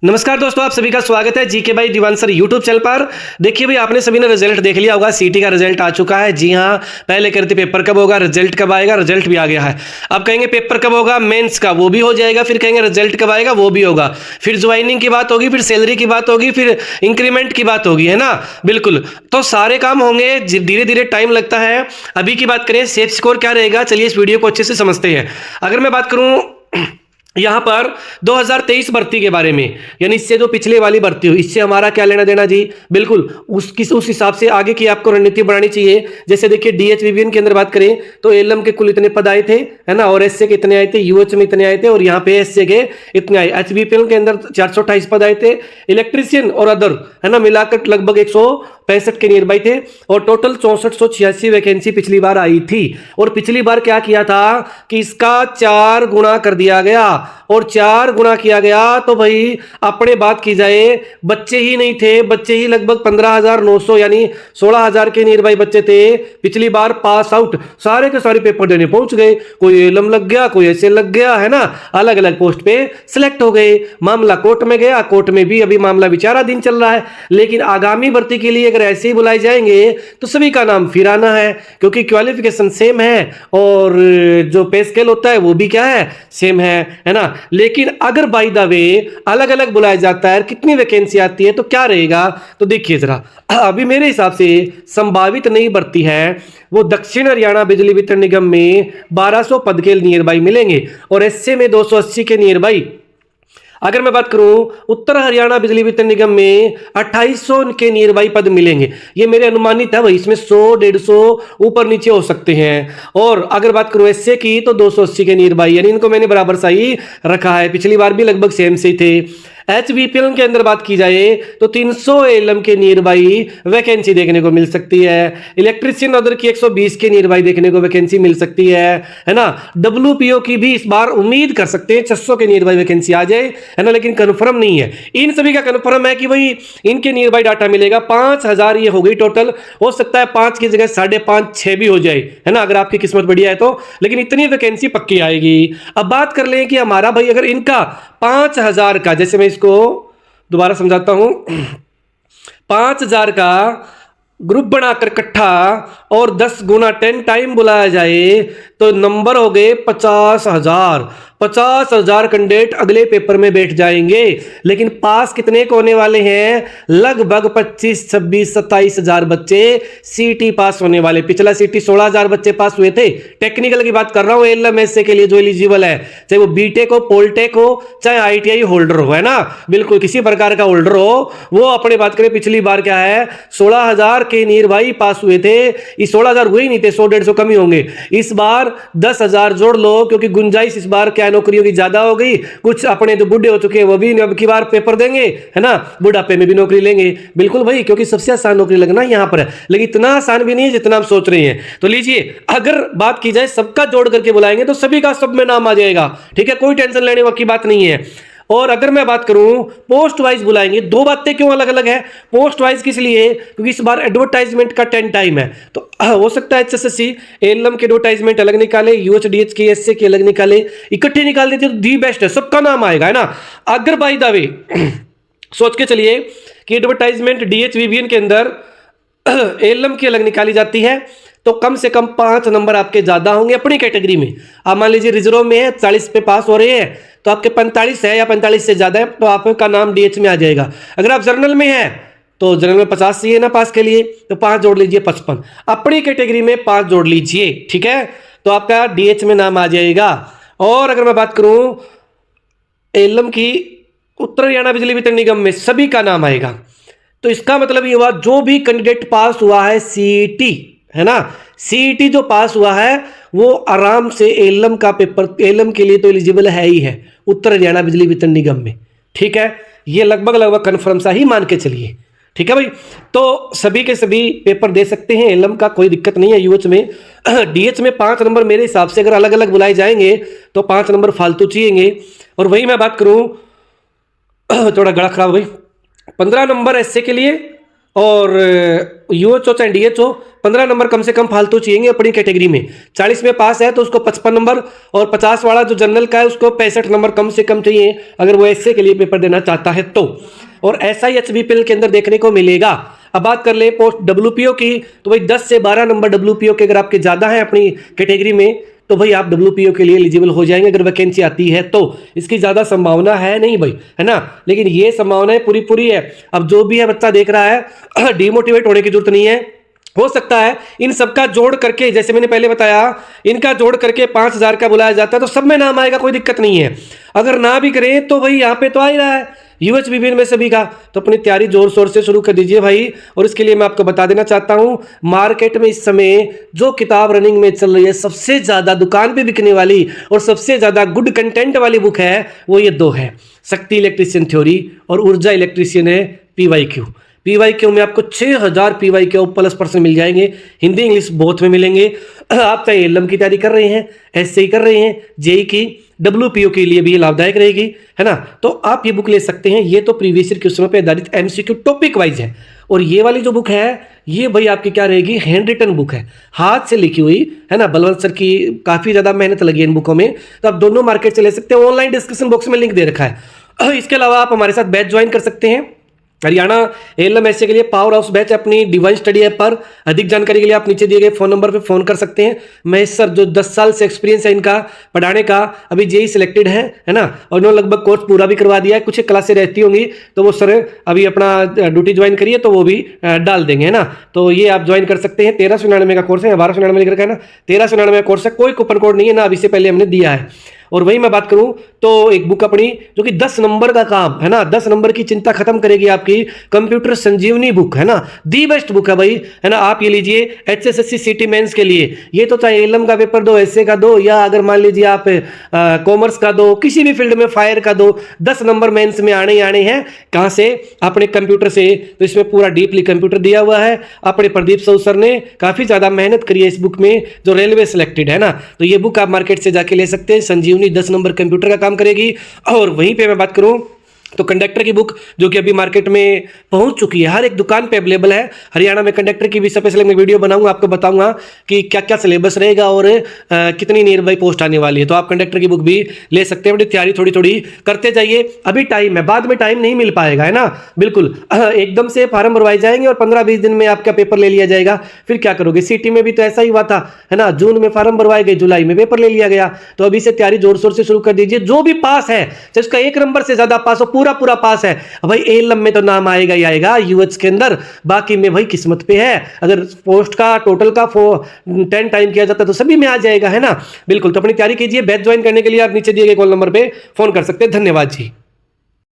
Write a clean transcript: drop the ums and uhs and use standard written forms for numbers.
नमस्कार दोस्तों, आप सभी का स्वागत है GK by Diwan sir YouTube channel पर। देखिए भाई, आपने सभी ने रिजल्ट देख लिया होगा। सीटी का रिजल्ट आ चुका है। जी हाँ, पहले कहते पेपर कब होगा, रिजल्ट कब आएगा, रिजल्ट भी आ गया है। अब कहेंगे पेपर कब होगा, मेंस का, वो भी हो जाएगा। फिर कहेंगे रिजल्ट कब आएगा, वो भी होगा। फिर ज्वाइनिंग की बात होगी, फिर सैलरी की बात होगी, फिर इंक्रीमेंट की बात होगी, है ना। बिल्कुल, तो सारे काम होंगे, धीरे धीरे टाइम लगता है। अभी की बात करें सेफ स्कोर क्या रहेगा, चलिए इस वीडियो को अच्छे से समझते हैं। अगर मैं बात करूं यहां पर 2023 भर्ती के बारे में, यानी इससे जो पिछले वाली भर्ती हुई, इससे हमारा क्या लेना देना जी। बिल्कुल उस हिसाब से आगे की आपको रणनीति बनानी चाहिए। जैसे देखिए DHVVN के अंदर बात करें तो एलएम के कुल इतने पद आए थे, है ना, और एसए के इतने आए थे, यूएच में इतने आए थे, और यहाँ पे एसए के इतने आए। HBPL के अंदर 428 पद आए थे। इलेक्ट्रीशियन और अदर, है ना, मिलाकर लगभग 165 के नियर बाई थे, और टोटल 6486 वैकेंसी पिछली बार आई थी। और पिछली बार क्या किया था कि इसका 4 गुना कर दिया गया, और 4 गुना किया गया तो भाई अपने बात की जाए, बच्चे ही नहीं थे, बच्चे ही लगभग 15,900 यानी 16,000 के नियर बाई बच्चे थे। पिछली बार पास आउट सारे के सारे पेपर देने पहुंच गए। कोई एलएम लग गया, कोई ऐसे लग गया, है ना, अलग अलग पोस्ट पे सिलेक्ट हो गए। मामला कोर्ट में गया, कोर्ट में भी अभी मामला विचाराधीन चल रहा है। लेकिन आगामी भर्ती के लिए अगर ऐसे ही बुलाए जाएंगे तो सभी का नाम फिर आना है, क्योंकि क्वालिफिकेशन सेम है और जो पे स्केल होता है वो भी क्या है, सेम है ना। लेकिन अगर बाय द वे अलग अलग बुलाया जाता है, कितनी वैकेंसी आती है तो क्या रहेगा, तो देखिए जरा। अभी मेरे हिसाब से संभावित नई भर्ती है वो दक्षिण हरियाणा बिजली वितरण निगम में 1200 पद के नियर बाई मिलेंगे, और एसए में 280 के नियर बाई। अगर मैं बात करूं उत्तर हरियाणा बिजली वितरण निगम में 2800 के नियर बाई पद मिलेंगे। ये मेरे अनुमानित है भाई, इसमें 100-150 ऊपर नीचे हो सकते हैं। और अगर बात करूं एसए की तो 280 के नियर बाई, यानी इनको मैंने बराबर सही रखा है। पिछली बार भी लगभग सेम से ही थे। HBPL के अंदर बात की जाए तो 300 एलएम के नियर बाई वैकेंसी देखने को मिल सकती है। इलेक्ट्रीशियन अदर की 120 के नियर बाई देखने को वैकेंसी मिल सकती है ना। WPO की भी इस बार उम्मीद कर सकते हैं 600 के नियर बाई वैकेंसी आ जाए, है ना, लेकिन कंफर्म नहीं है। इन सभी का कंफर्म है कि भाई इनके नियर बाई डाटा मिलेगा 5000। ये हो गई टोटल, हो सकता है 5 की जगह 5.5 6 भी हो जाए, है ना, अगर आपकी किस्मत बढ़िया है तो। लेकिन इतनी वैकेंसी पक्की आएगी। अब बात कर लें कि हमारा भाई अगर इनका 5000 का, जैसे मैं इसको दोबारा समझाता हूं, 5000 का ग्रुप बनाकर इकट्ठा और 10 गुना 10 टाइम बुलाया जाए तो नंबर हो गए 50,000। 50,000 कैंडिडेट अगले पेपर में बैठ जाएंगे। लेकिन पास कितने को होने वाले हैं, लगभग 25, 26, 27,000 बच्चे सीटी पास होने वाले। पिछला सीटी 16,000 बच्चे पास हुए थे। टेक्निकल की बात कर रहा हूं, एलएमएसए के लिए जो एलिजिबल है, चाहे वो बीटेक हो, पोलटेक हो, चाहे आईटीआई होल्डर हो, है ना, बिल्कुल किसी प्रकार का होल्डर हो, वो अपने बात करें पिछली बार क्या है 16,000 के नियर भाई पास हुए थे। इस 16,000 हुए ही नहीं थे, 100-150 कम ही होंगे। इस बार 10,000 जोड़ लो, क्योंकि गुंजाइश इस बार क्या नौकरियों की ज्यादा हो गई। कुछ अपने जो बूढ़े हो चुके हैं वो भी अब की बार पेपर देंगे, है ना, बुढ़ापे में भी नौकरी लेंगे। बिल्कुल भाई, क्योंकि सबसे आसान नौकरी लगना यहां पर है। लेकिन इतना आसान भी नहीं है जितना आप सोच रहे हैं। तो लीजिए, अगर बात की जाए सबका जोड़ करके बुलाएंगे तो सभी का सब में नाम आ जाएगा। ठीक है, कोई टेंशन लेने की बात नहीं है। और अगर मैं बात करूं पोस्ट वाइज बुलाएंगे, दो बातें क्यों अलग अलग है। पोस्ट वाइज किस लिए, क्योंकि इस बार एडवर्टाइजमेंट का 10 टाइम है, तो हो सकता है HSSC एलएम के एडवर्टाइजमेंट अलग निकाले, UHDH के एसए के अलग निकाले, इकट्ठे निकाल देते तो दी बेस्ट है, सबका नाम आएगा, है ना। अगर बाय द वे सोच के चलिए कि एडवर्टाइजमेंट DHVVN के अंदर एलएम की अलग निकाली जाती है तो कम से कम 5 नंबर आपके ज्यादा होंगे अपनी कैटेगरी में। आप मान लीजिए रिजर्व में है, 40 पे पास हो रहे हैं, तो आपके 45 है या 45 से ज्यादा है तो आपका नाम DH में आ जाएगा। अगर आप जर्नल में है तो जर्नल में 50 चाहिए ना पास के लिए, तो 5 जोड़ लीजिए 55, अपनी कैटेगरी में 5 जोड़ लीजिए, ठीक है, तो आपका DH में नाम आ जाएगा। और अगर मैं बात करूं एलएम की उत्तर हरियाणा बिजली वितरण निगम में सभी का नाम आएगा। तो इसका मतलब ये हुआ जो भी कैंडिडेट पास हुआ है सीईटी, है ना, सीईटी जो पास हुआ है वो आराम से एलएम का पेपर, एलएम के लिए तो एलिजिबल है ही है उत्तर हरियाणा बिजली वितरण निगम में। ठीक है, ये लगभग कन्फर्म सा ही मान के चलिए। ठीक है भाई, तो सभी के सभी पेपर दे सकते हैं, एलएम का कोई दिक्कत नहीं है। यूएच में डीएच में 5 नंबर मेरे हिसाब से अगर अलग अलग बुलाए जाएंगे तो 5 नंबर फालतू चाहिएंगे। और वही मैं बात करूं थोड़ा गला खराब भाई, 15 नंबर एसए के लिए और यूएच हो चाहे डीएच हो, 15 नंबर कम से कम फालतू चाहिए अपनी कैटेगरी में। 40 में पास है तो उसको 55 नंबर, और 50 वाला जो जनरल का है उसको 65 नंबर कम से कम चाहिए अगर वो एसए के लिए पेपर देना चाहता है तो। और ऐसा ही एचबीपीएल के अंदर देखने को मिलेगा। अब बात कर ले पोस्ट डब्ल्यूपीओ की, तो भाई 10 से 12 नंबर डब्ल्यूपीओ के अगर आपके ज़्यादा है अपनी कैटेगरी में तो भाई आप डब्ल्यूपीओ के लिए एलिजिबल हो जाएंगे अगर वैकेंसी आती है तो। इसकी ज़्यादा संभावना है नहीं भाई, है ना, लेकिन ये संभावनाएं पूरी पूरी है। अब जो भी है बच्चा देख रहा है डिमोटिवेट होने की जरूरत नहीं है। हो सकता है इन सबका जोड़ करके, जैसे मैंने पहले बताया, इनका जोड़ करके 5000 का बुलाया जाता है तो सब में नाम आएगा, कोई दिक्कत नहीं है। अगर ना भी करें तो भाई यहाँ पे तो आ ही रहा है यूएचबीबी में सभी का, तो अपनी तैयारी जोर शोर से शुरू कर दीजिए भाई। और इसके लिए मैं आपको बता देना चाहता हूं, मार्केट में इस समय जो किताब रनिंग में चल रही है, सबसे ज्यादा दुकान पे बिकने वाली और सबसे ज्यादा गुड कंटेंट वाली बुक है वो ये दो है, शक्ति इलेक्ट्रिशियन थ्योरी और ऊर्जा इलेक्ट्रिशियन है पीवाईक्यू। पीवाईक्यू में आपको 6000 पीवाईक्यू प्लस % मिल जाएंगे, हिंदी इंग्लिश बोथ में मिलेंगे। आप चाहे एलएम की तैयारी कर रहे हैं, एसए कर रहे हैं, जेई की, डब्ल्यूपीओ के लिए भी ये लाभदायक रहेगी, है ना। तो आप ये बुक ले सकते हैं। ये तो प्रीवियस ईयर क्वेश्चनों पे आधारित एमसीक्यू टॉपिक वाइज है। और ये वाली जो बुक है ये भाई आपकी क्या रहेगी, हैंड रिटन बुक है, हाथ से लिखी हुई, है ना। बलवंत सर की काफ़ी ज़्यादा मेहनत लगी है इन बुकों में। तो आप दोनों मार्केट से ले सकते हैं, ऑनलाइन डिस्क्रिप्शन बॉक्स में लिंक दे रखा है। इसके अलावा आप हमारे साथ बैच ज्वाइन कर सकते हैं हरियाणा एलएम एसए के लिए पावर हाउस बैच अपनी डिवाइन स्टडी ऐप पर। अधिक जानकारी के लिए आप नीचे दिए गए फोन नंबर पर फोन कर सकते हैं। महेश सर जो 10 साल से एक्सपीरियंस है इनका पढ़ाने का, अभी जेई सिलेक्टेड है ना, और इन्होंने लगभग कोर्स पूरा भी करवा दिया है। कुछ क्लासें रहती होंगी तो वो सर अभी अपना ड्यूटी ज्वाइन करिए तो वो भी डाल देंगे, है ना। तो ये आप ज्वाइन कर सकते हैं। 1399 का कोर्स है, 1299 लिख रखा है ना, 1399 का कोर्स है, कोई कूपन कोड नहीं है ना, अभी से पहले हमने दिया है। और वही मैं बात करूं तो एक बुक अपनी जो कि 10 नंबर का काम है ना, 10 नंबर की चिंता खत्म करेगी आपकी, कंप्यूटर संजीवनी बुक है ना, दी बेस्ट बुक है भाई, है ना। आप ये लीजिए एचएसएससी सिटी मेंस के लिए, ये तो चाहे एलएम का पेपर दो, एसए का दो, या अगर मान लीजिए आप कॉमर्स का दो, किसी भी फील्ड में फायर का दो, 10 नंबर मेंस में आने ही आने हैं। कहां से? अपने कंप्यूटर से। तो इसमें पूरा डीपली कंप्यूटर दिया हुआ है। अपने प्रदीप साहू सर ने काफी ज्यादा मेहनत करी है इस बुक में, जो रेलवे सिलेक्टेड है ना। तो ये बुक आप मार्केट से जाके ले सकते हैं। संजीव 10 नंबर कंप्यूटर का काम करेगी। और वहीं पे मैं बात करूं तो कंडक्टर की बुक जो कि अभी मार्केट में पहुंच चुकी है, हर एक दुकान पे अवेलेबल है। हरियाणा में कंडक्टर की भी स्पेशल मैं वीडियो बनाऊंगा, आपको बताऊंगा कि क्या क्या सिलेबस रहेगा और कितनी नियर बाई पोस्ट आने वाली है। तो आप कंडक्टर की बुक भी ले सकते हैं। अपनी तैयारी थोड़ी थोड़ी करते जाइए, अभी टाइम है, बाद में टाइम नहीं मिल पाएगा, है ना। बिल्कुल एकदम से फार्म भरवाए जाएंगे और 15-20 दिन में आपका पेपर ले लिया जाएगा। फिर क्या करोगे? सिटी में भी तो ऐसा ही हुआ था, है ना। जून में फार्म भरवाए गए, जुलाई में पेपर ले लिया गया। तो अभी से तैयारी जोर शोर से शुरू कर दीजिए। जो भी पास है, चाहे उसका 1 नंबर से ज्यादा पास हो, पूरा पास है भाई, एलएम में तो नाम आएगा ही आएगा यूएच के अंदर। बाकी में भाई किस्मत पे है। अगर पोस्ट का टोटल का 10 टाइम किया जाता है तो सभी में आ जाएगा, है ना। बिल्कुल, तो अपनी तैयारी कीजिए। बैच ज्वाइन करने के लिए आप नीचे दिए गए कॉल नंबर पे फोन कर सकते हैं। धन्यवाद जी।